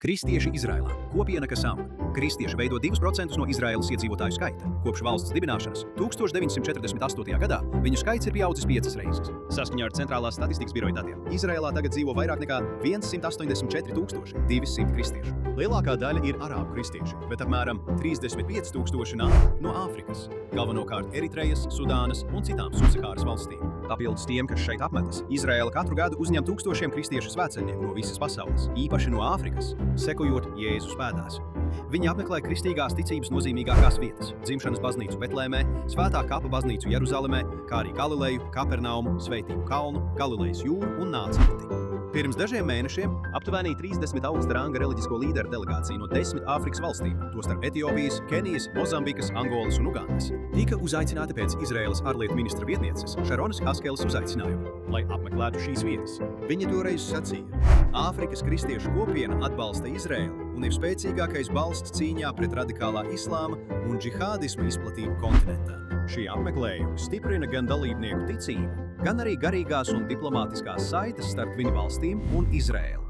Kristieši Izrēlā. Kopiena, kas aug. Kristieši veido 2% no Izraēlas iedzīvotāju skaita. Kopš valsts dibināšanas 1948. gadā viņu skaits ir pieaudzis 5 reizes. Saskaņā ar Centrālās statistikas biroja datiem, Izrēlā tagad dzīvo vairāk nekā 184,200 kristiešu. Lielākā daļa ir arābu kristieši, bet apmēram 35,000 nāk no Āfrikas, galvenokārt Eritrejas, Sudānas un citām subsahāras valstīm. Papildus tiem, kas šeit apmetas, Izraēla katru gadu uzņem tūkstošiem kristiešu svētceļnieku no visas pasaules, īpaši no Āfrikas, sekojot Jēzus pēdās. Viņi apmeklē kristīgās ticības nozīmīgākās vietas – dzimšanas baznīcu Betlēmē, Svētā kapa baznīcu Jeruzalemē, kā arī Galileju, Kapernaumu, Svētību kalnu, Galilejas jūru un Nācireti. Pirms dažiem mēnešiem aptuveni 30 augsta ranga reliģisko līderu delegācija no 10 Āfrikas valstīm, tostarp Etiopijas, Kenijas, Mozambikas, Angolas un Ugandas, tika uzaicināti pēc Izraēlas ārlietu ministra vietnieces Šaronas Haskeles uzaicinājumu, lai apmeklētu šīs vietas. Viņa toreiz sacīja: Āfrikas kristiešu kopiena atbalsta Izraēlu un ir spēcīgākais balsts cīņā pret radikālā islāma un džihādisma izplatību kontinentā. Šī apmeklējuma stiprina gan dalībnieku ticību, gan arī garīgās un diplomātiskās saites starp viņu valstīm un Izraēlu.